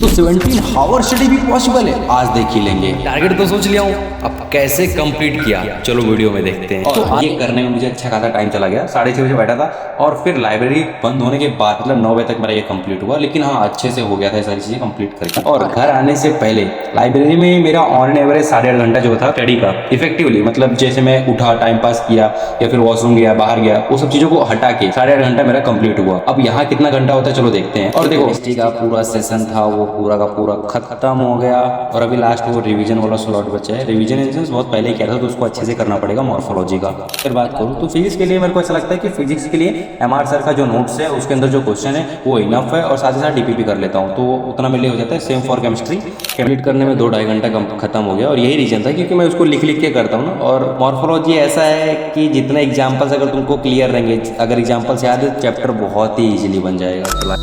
तो 17 our study भी possible है, आज देख ही लेंगे। टारगेट तो सोच लिया हूँ, अब कैसे कंप्लीट किया चलो वीडियो में देखते हैं। तो ये करने में मुझे अच्छा खासा टाइम चला गया, 6:30 बजे बैठा था और फिर लाइब्रेरी बंद होने के बाद मतलब 9 बजे तक मेरा ये कंप्लीट हुआ। लेकिन हाँ, अच्छे से हो गया था, सारी चीजें कंप्लीट करके। और घर आने से पहले लाइब्रेरी में मेरा ऑन एवरेज 8.5 घंटा जो था स्टडी का इफेक्टिवली, मतलब जैसे मैं उठा, टाइम पास किया या फिर वॉशरूम गया, बाहर गया, वो सब चीजों को हटा के 8.5 घंटा मेरा कंप्लीट हुआ। अब यहाँ कितना घंटा होता है चलो देखते हैं। और देखो हिस्ट्री का पूरा सेशन था, वो पूरा का पूरा खत्म हो गया और अभी लास्ट वो रिवीजन वाला स्लॉट बचा है। रिवीजन इन सेंस बहुत पहले किया था तो उसको अच्छे से करना पड़ेगा मॉर्फोलॉजी का। फिर बात करूँ तो फिजिक्स के लिए मेरे को ऐसा लगता है कि फिजिक्स के लिए एमआर सर का जो नोट्स है उसके अंदर जो क्वेश्चन है वो इनफ है और साथ ही साथ डीपीपी कर लेता हूँ तो उतना मेरे लिए हो जाता है। सेम फॉर केमिस्ट्री, कंप्लीट करने में 2-2.5 घंटा खत्म हो गया और यही रीजन था क्योंकि मैं उसको लिख लिख के करता हूँ ना। और मॉर्फोलॉजी ऐसा है कि जितने एग्जाम्पल्स अगर तुमको क्लियर रहेंगे, अगर एग्जाम्पल्स याद है, चैप्टर बहुत ही ईजिली बन जाएगा।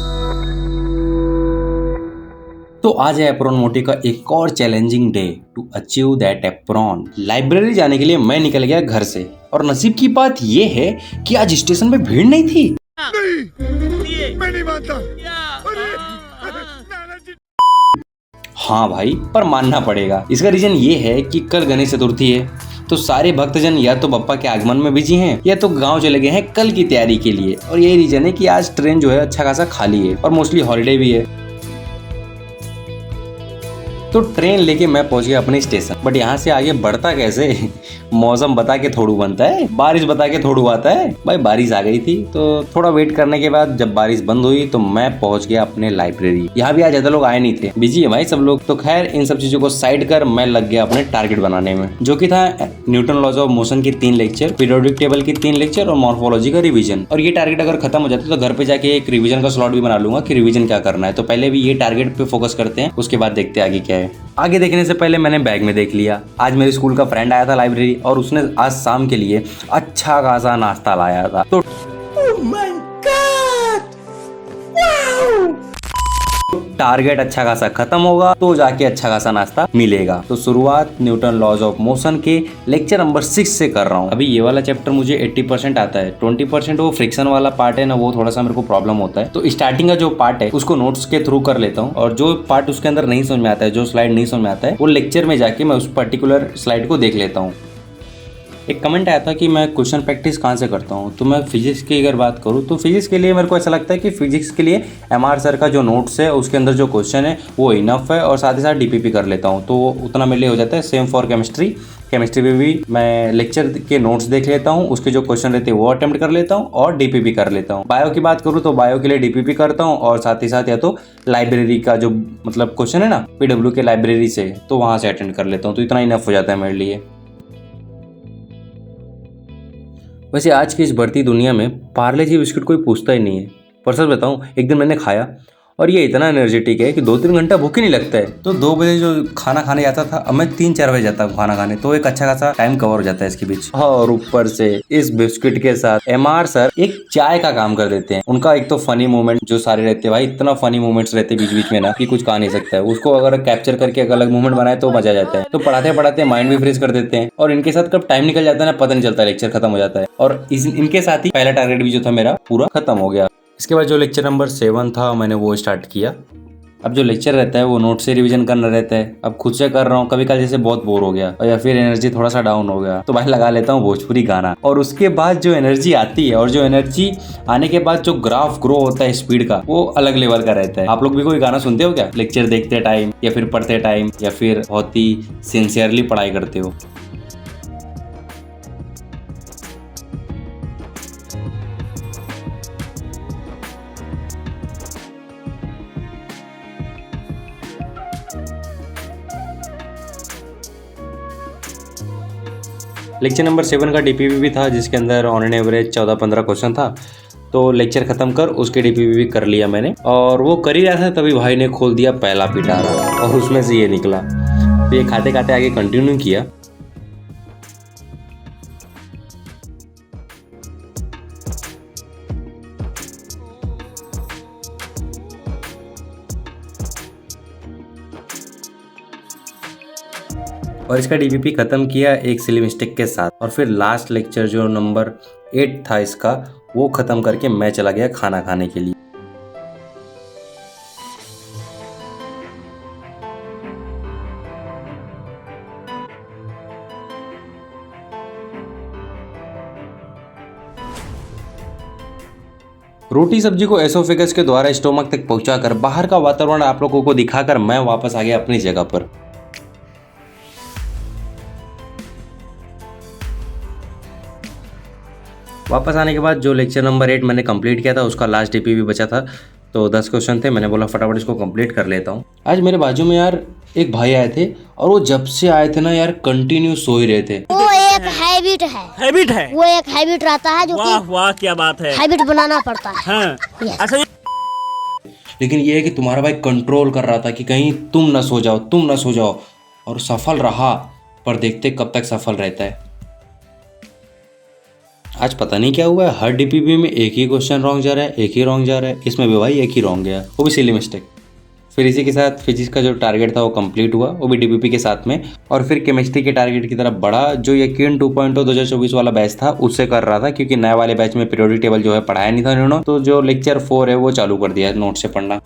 तो आज है एप्रॉन मोटी का एक और challenging day to achieve that apron. Library जाने के लिए मैं निकल गया घर से और नसीब की बात ये है कि आज स्टेशन में भीड़ नहीं थी। नहीं, मैं नहीं मानता। हाँ भाई, पर मानना पड़ेगा। इसका रीजन ये है कि कल गणेश चतुर्थी है तो सारे भक्तजन या तो बप्पा के आगमन में बिजी हैं या तो गांव चले गए हैं कल की तैयारी के लिए। और यही रीजन है कि आज ट्रेन जो है अच्छा खासा खाली है और मोस्टली हॉलीडे भी है। तो ट्रेन लेके मैं पहुंच गया अपने स्टेशन, बट यहाँ से आगे बढ़ता कैसे मौसम बता के थोड़ू बनता है, बारिश बता के थोड़ू आता है। भाई बारिश आ गई थी तो थोड़ा वेट करने के बाद जब बारिश बंद हुई तो मैं पहुंच गया अपने लाइब्रेरी। यहाँ भी आज ज्यादा लोग आए नहीं थे, बिजी है भाई सब लोग। तो खैर इन सब चीजों को साइड कर मैं लग गया अपने टारगेट बनाने में, जो कि था न्यूटन लॉज ऑफ मोशन की 3 लेक्चर, पीरियोडिक टेबल की 3 लेक्चर और मॉर्फोलॉजी का रिवीजन। और ये टारगेट अगर खत्म हो जाता तो घर पे जाके एक रिवीजन का स्लॉट भी बना लूंगा कि रिवीजन क्या करना है। तो पहले भी ये टारगेट पे फोकस करते हैं, उसके बाद देखते हैं आगे क्या है। आगे देखने से पहले मैंने बैग में देख लिया, आज मेरे स्कूल का फ्रेंड आया था लाइब्रेरी और उसने आज शाम के लिए अच्छा खासा नाश्ता लाया था। तो टारगेट अच्छा खासा खत्म होगा तो जाके अच्छा खासा नाश्ता मिलेगा। तो शुरुआत न्यूटन लॉज ऑफ मोशन के लेक्चर नंबर 6 से कर रहा हूँ। अभी ये वाला चैप्टर मुझे 80% आता है, 20% वो फ्रिक्शन वाला पार्ट है ना, वो थोड़ा सा मेरे को प्रॉब्लम होता है। तो स्टार्टिंग का जो पार्ट है उसको नोट्स के थ्रू कर लेता हूँ और जो पार्ट उसके अंदर नहीं समझ में आता है, जो स्लाइड नहीं समझ में आता है, वो लेक्चर में जाके मैं उस पर्टिकुलर स्लाइड को देख लेता हूँ। एक कमेंट आया था कि मैं क्वेश्चन प्रैक्टिस कहाँ से करता हूँ, तो मैं फिजिक्स की अगर बात करूँ तो फिजिक्स के लिए मेरे को ऐसा लगता है कि फिजिक्स के लिए एमआर सर का जो नोट्स है उसके अंदर जो क्वेश्चन है वो इनफ है और साथ ही साथ डीपीपी कर लेता हूँ तो उतना मेरे लिए हो जाता है। सेम फॉर केमिस्ट्री, केमिस्ट्री में भी मैं लेक्चर के नोट्स देख लेता हूँ, उसके जो क्वेश्चन रहते हैं वो अटेम्प्ट कर लेता हूँ और डीपीपी कर लेता हूँ। बायो की बात करूँ तो बायो के लिए डीपीपी करता हूँ और साथ ही साथ या तो लाइब्रेरी का जो मतलब क्वेश्चन है ना पीडब्ल्यू के लाइब्रेरी से, तो वहाँ से अटेंड कर लेता हूँ। तो इतना इनफ हो जाता है मेरे लिए। वैसे आज की इस बढ़ती दुनिया में पार्ले जी बिस्किट कोई पूछता ही नहीं है, पर सच बताऊं एक दिन मैंने खाया और ये इतना एनर्जेटिक है कि 2-3 घंटा भूख ही नहीं लगता है। तो 2 बजे जो खाना खाने जाता था अब मैं 3-4 बजे जाता हूँ खाना खाने, तो एक अच्छा खासा टाइम कवर हो जाता है इसके बीच। और ऊपर से इस बिस्किट के साथ एमआर सर एक चाय का काम कर देते हैं। उनका एक तो फनी मोमेंट जो सारे रहते हैं, भाई इतना फनी मोमेंट्स रहते हैं बीच बीच में ना कि कुछ कहा नहीं सकता है। उसको अगर कैप्चर करके एक अलग मोमेंट बनाए तो मजा जाता है। तो पढ़ाते पढ़ाते माइंड भी फ्रेश कर देते हैं और इनके साथ कब टाइम निकल जाता है ना पता नहीं चलता, लेक्चर खत्म हो जाता है। और इनके साथ ही पहला टारगेट भी जो था मेरा पूरा खत्म हो गया। इसके बाद जो लेक्चर नंबर 7 था मैंने वो स्टार्ट किया। अब जो लेक्चर रहता है वो नोट से रिवीजन करना रहता है, अब खुद से कर रहा हूँ, कभी कभी जैसे बहुत बोर हो गया और या फिर एनर्जी थोड़ा सा डाउन हो गया तो भाई लगा लेता हूँ भोजपुरी गाना। और उसके बाद जो एनर्जी आती है और जो एनर्जी आने के बाद जो ग्राफ ग्रो होता है स्पीड का, वो अलग लेवल का रहता है। आप लोग भी कोई गाना सुनते हो क्या लेक्चर देखते टाइम या फिर पढ़ते टाइम या फिर बहुत ही सिंसियरली पढ़ाई करते हो? लेक्चर नंबर 7 का डीपीपी भी था जिसके अंदर ऑन एन एवरेज 14-15 क्वेश्चन था। तो लेक्चर खत्म कर उसके डीपीपी भी कर लिया मैंने और वो कर ही रहा था तभी भाई ने खोल दिया पहला पिटारा और उसमें से ये निकला। तो ये खाते खाते आगे कंटिन्यू किया। और इसका डीपीपी खत्म किया एक सिली मिस्टेक के साथ। और फिर लास्ट लेक्चर जो नंबर 8 था इसका, वो खत्म करके मैं चला गया खाना खाने के लिए। रोटी सब्जी को एसोफेगस के द्वारा स्टोमक तक पहुंचाकर बाहर का वातावरण आप लोगों को दिखाकर मैं वापस आ गया अपनी जगह पर। वापस आने के बाद जो लेक्चर नंबर 8 मैंने कंप्लीट किया था उसका लास्ट डीपीपी बचा था, तो 10 क्वेश्चन थे। मैंने बोला फटाफट इसको कंप्लीट कर लेता हूँ। आज मेरे बाजू में यार एक भाई आए थे और वो जब से आए थे ना यार कंटिन्यू सो ही रहे थे। वो एक हैबिट है वो एक हैबिट रहता है जो वाह वाह क्या बात है, हैबिट बनाना पड़ता है। हाँ। Yes. अच्छा लेकिन ये है कि तुम्हारा भाई कंट्रोल कर रहा था कि कहीं तुम ना सो जाओ, और सफल रहा, पर देखते कब तक सफल रहता है। आज पता नहीं क्या हुआ है, हर डीपीपी में एक ही क्वेश्चन रॉन्ग जा रहा है, एक ही रॉन्ग जा रहा है। इसमें भी भाई एक ही रॉन्ग गया, वो भी सिली मिस्टेक। फिर इसी के साथ फिजिक्स का जो टारगेट था वो कंप्लीट हुआ, वो भी डीपीपी के साथ में। और फिर केमिस्ट्री के टारगेट की तरफ बढ़ा, जो यकीन 2.0 2024 वाला बैच था उससे कर रहा था, क्योंकि नए वाले बैच में पीरियोडिक टेबल जो है पढ़ाया नहीं था उन्होंने, तो जो लेक्चर 4 है वो चालू कर दिया नोट से पढ़ना।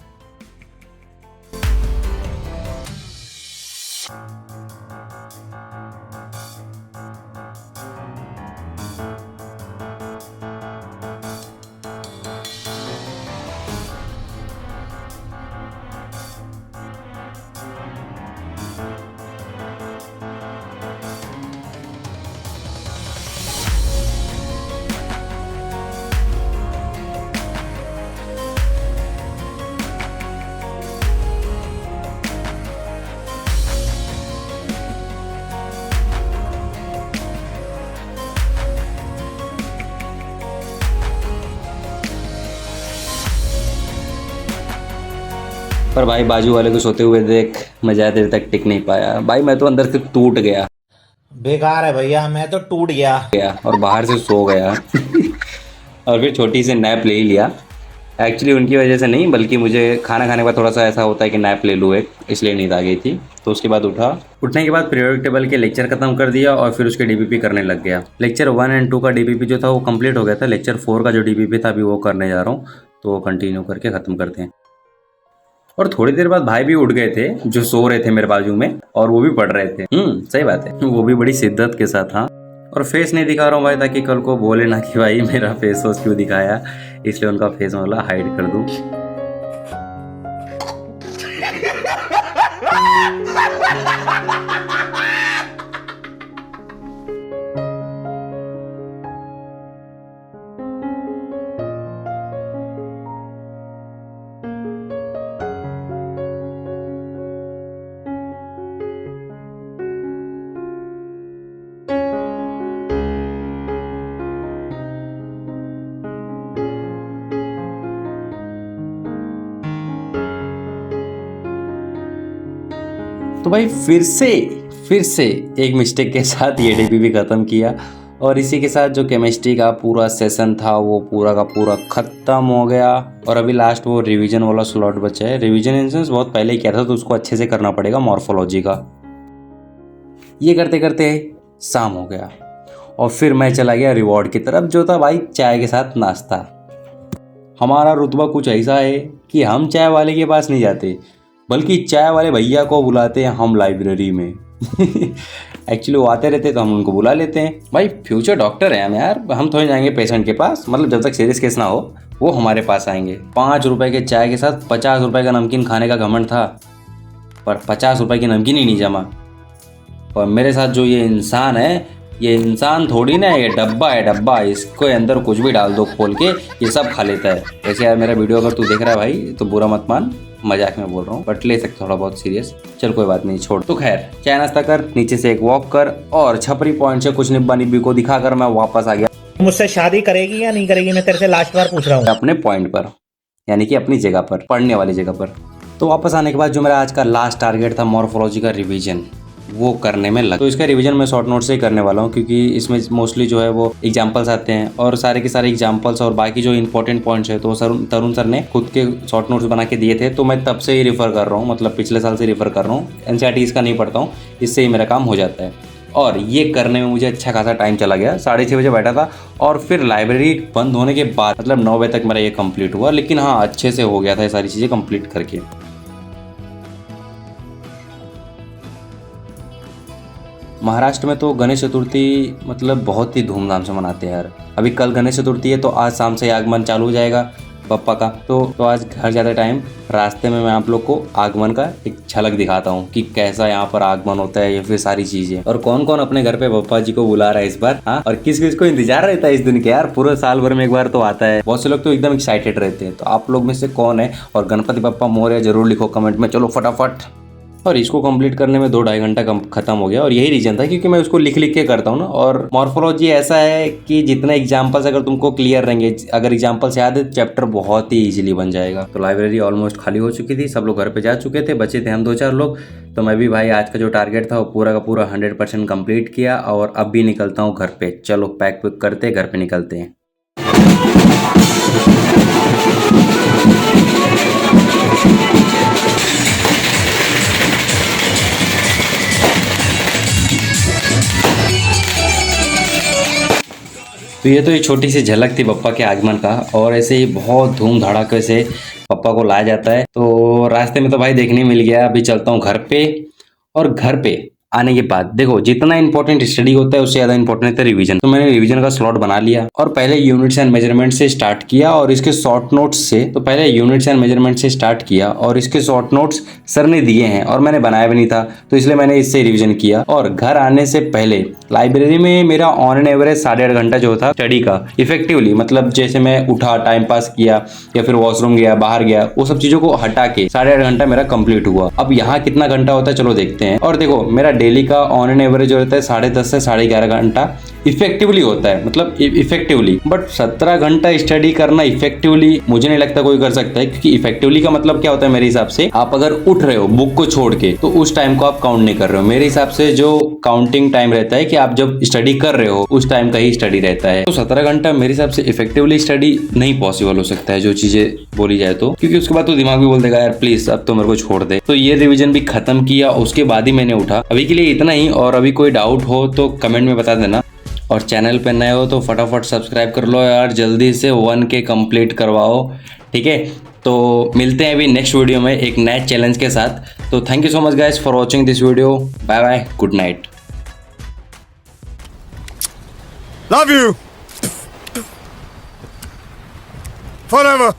पर भाई बाजू वाले को सोते हुए देख मैं ज़्यादा देर तक टिक नहीं पाया भाई, मैं तो अंदर से टूट गया। बेकार है भैया, मैं तो टूट गया और बाहर से सो गया और फिर छोटी सी नैप ले ही लिया। एक्चुअली उनकी वजह से नहीं, बल्कि मुझे खाना खाने के बाद थोड़ा सा ऐसा होता है कि नैप ले लूँ एक, इसलिए नींद आ गई थी। तो उसके बाद उठने के बाद पीरियोडिक टेबल के लेक्चर खत्म कर दिया और फिर उसके डीपीपी करने लग गया। लेक्चर 1 और 2 का डीपीपी जो था वो कंप्लीट हो गया था। लेक्चर 4 का जो डीपीपी था अभी वो करने जा रहा हूँ, तो वो कंटिन्यू करके ख़त्म करते हैं। और थोड़ी देर बाद भाई भी उठ गए थे जो सो रहे थे मेरे बाजू में, और वो भी पढ़ रहे थे। सही बात है, वो भी बड़ी शिद्दत के साथ। हाँ, और फेस नहीं दिखा रहा हूँ भाई, ताकि कल को बोले ना कि भाई मेरा फेस वॉश क्यों दिखाया, इसलिए उनका फेस वाला हाइड कर दूँ। तो भाई फिर से एक मिस्टेक के साथ ये डीपीपी ख़त्म किया, और इसी के साथ जो केमिस्ट्री का पूरा सेशन था वो पूरा का पूरा ख़त्म हो गया। और अभी लास्ट वो रिवीजन वाला स्लॉट बचा है। रिवीजन इन सेंस बहुत पहले ही किया था, तो उसको अच्छे से करना पड़ेगा मॉर्फोलॉजी का। ये करते करते शाम हो गया और फिर मैं चला गया रिवॉर्ड की तरफ, जो था भाई चाय के साथ नाश्ता। हमारा रुतबा कुछ ऐसा है कि हम चाय वाले के पास नहीं जाते, बल्कि चाय वाले भैया को बुलाते हैं हम लाइब्रेरी में। एक्चुअली वो आते रहते तो हम उनको बुला लेते हैं। भाई फ्यूचर डॉक्टर हैं हम यार, हम थोड़ी जाएंगे पेशेंट के पास, मतलब जब तक सीरियस केस ना हो वो हमारे पास आएंगे। 5 रुपए के चाय के साथ 50 रुपए का नमकीन खाने का घमंड था, पर 50 रुपए की नमकीन ही नहीं जमा। और मेरे साथ जो ये इंसान है, ये इंसान थोड़ी ना, ये डब्बा है डब्बा, इसको अंदर कुछ भी डाल दो खोल के ये सब खा लेता है। वैसे यार मेरा वीडियो अगर तू देख रहा है भाई तो बुरा मत मान, मजाक में बोल रहा हूँ, बट ले सकते थोड़ा बहुत सीरियस। चल कोई बात नहीं, छोड़। तो खैर चाय नाश्ता कर, नीचे से एक वॉक कर, और छपरी पॉइंट से कुछ निब्बा निब्बी को दिखाकर मैं वापस आ गया मुझसे शादी करेगी या नहीं करेगी, मैं तेरे से लास्ट बार पूछ रहा हूँ। अपने पॉइंट पर, यानी कि अपनी जगह पर, पढ़ने वाली जगह पर। तो वापस आने के बाद जो मेरा आज का लास्ट टारगेट था मॉर्फोलॉजी का रिवीजन, वो करने में लगा। तो इसका रिवीजन मैं शॉर्ट नोट से ही करने वाला हूँ, क्योंकि इसमें मोस्टली जो है वो एग्जांपल्स आते हैं, और सारे के सारे एग्जांपल्स और बाकी जो इंपॉर्टेंट पॉइंट्स है तो तरुण सर ने खुद के शॉर्ट नोट्स बना के दिए थे, तो मैं तब से ही रिफ़र कर रहा हूँ, मतलब पिछले साल से रिफ़र कर रहा हूँ। एनसीईआरटी इसका नहीं पढ़ता हूँ, इससे ही मेरा काम हो जाता है। और ये करने में मुझे अच्छा खासा टाइम चला गया। 6:30 बजे बैठा था और फिर लाइब्रेरी बंद होने के बाद मतलब 9 बजे तक मेरा ये कंप्लीट हुआ। लेकिन हाँ, अच्छे से हो गया था ये सारी चीज़ें कंप्लीट करके। महाराष्ट्र में तो गणेश चतुर्थी मतलब बहुत ही धूमधाम से मनाते हैं यार। अभी कल गणेश चतुर्थी है, तो आज शाम से आगमन चालू हो जाएगा। पापा का। तो आज घर जाते टाइम रास्ते में मैं आप लोग को आगमन का एक झलक दिखाता हूँ कि कैसा यहाँ पर आगमन होता है या फिर सारी चीजें, और कौन कौन अपने घर पे पापा जी को बुला रहा है इस बार, हाँ, और किस किस को इंतजार रहता है इस दिन के। यार पूरा साल भर में एक बार तो आता है, बहुत से लोग तो एकदम एक्साइटेड रहते हैं। तो आप लोग में से कौन है, और गणपति बप्पा मोरया जरूर लिखो कमेंट में। चलो फटाफट। और इसको कंप्लीट करने में 2-2.5 घंटा खत्म हो गया, और यही रीजन था क्योंकि मैं उसको लिख लिख के करता हूँ ना। और मॉर्फोलॉजी ऐसा है कि जितने एग्जाम्पल्स अगर तुमको क्लियर रहेंगे, अगर एग्जाम्पल्स याद है, चैप्टर बहुत ही इजीली बन जाएगा। तो लाइब्रेरी ऑलमोस्ट खाली हो चुकी थी, सब लोग घर पे जा चुके थे, बचे थे हम 2-4 लोग। तो मैं भी भाई आज का जो टारगेट था वो पूरा का पूरा 100% कंप्लीट किया, और अब भी निकलता हूँ घर पे। चलो पैक वैक करते घर पे निकलते हैं। तो ये तो एक छोटी सी झलक थी पप्पा के आगमन का, और ऐसे ही बहुत धूम धड़ाके से पप्पा को लाया जाता है। तो रास्ते में तो भाई देखने मिल गया। अभी चलता हूँ घर पे, और घर पे आने के बाद देखो जितना इंपॉर्टेंट स्टडी होता है उससे ज्यादा इंपॉर्टेंट है रिवीजन। तो मैंने रिवीजन का स्लॉट बना लिया, और पहले यूनिट्स एंड मेजरमेंट से स्टार्ट किया, और इसके शॉर्ट नोट्स से। तो पहले यूनिट्स एंड मेजरमेंट से स्टार्ट किया, और इसके शॉर्ट नोट्स सर ने दिए हैं और मैंने बनाया भी नहीं था, तो इसलिए मैंने इससे रिवीजन किया। और घर आने से पहले लाइब्रेरी में मेरा ऑन एन एवरेज 8.5 घंटा जो था स्टडी का इफेक्टिवली, मतलब जैसे मैं उठा, टाइम पास किया, या फिर वॉशरूम गया, बाहर गया, वो सब चीजों को हटा के 8.5 घंटा मेरा कंप्लीट हुआ। अब यहाँ कितना घंटा होता है चलो देखते हैं। और देखो मेरा डेली का ऑन एन एवरेज जो रहता है 10.5 से 11.5 घंटा इफेक्टिवली होता है, मतलब इफेक्टिवली। बट 17 घंटा स्टडी करना इफेक्टिवली मुझे नहीं लगता कोई कर सकता है, क्योंकि इफेक्टिवली का मतलब क्या होता है मेरे हिसाब से, आप अगर उठ रहे हो बुक को छोड़ के तो उस टाइम को आप काउंट नहीं कर रहे हो। मेरे हिसाब से जो काउंटिंग टाइम रहता है कि आप जब स्टडी कर रहे हो उस टाइम का ही स्टडी रहता है। तो 17 घंटा मेरे हिसाब से इफेक्टिवली स्टडी नहीं पॉसिबल हो सकता है, जो चीजें बोली जाए तो, क्योंकि उसके बाद तो दिमाग भी बोल देगा यार प्लीज अब तो मेरे को छोड़ दे। तो ये रिवीजन भी खत्म किया, उसके बाद ही मैंने उठा। अभी के लिए इतना ही, और अभी कोई डाउट हो तो कमेंट में बता देना, और चैनल पे नए हो तो फटाफट सब्सक्राइब कर लो यार, जल्दी से 1K कंप्लीट करवाओ, ठीक है। तो मिलते हैं अभी नेक्स्ट वीडियो में एक नए चैलेंज के साथ। तो thank you so much guys for watching this video. Bye bye, good night. Love you forever.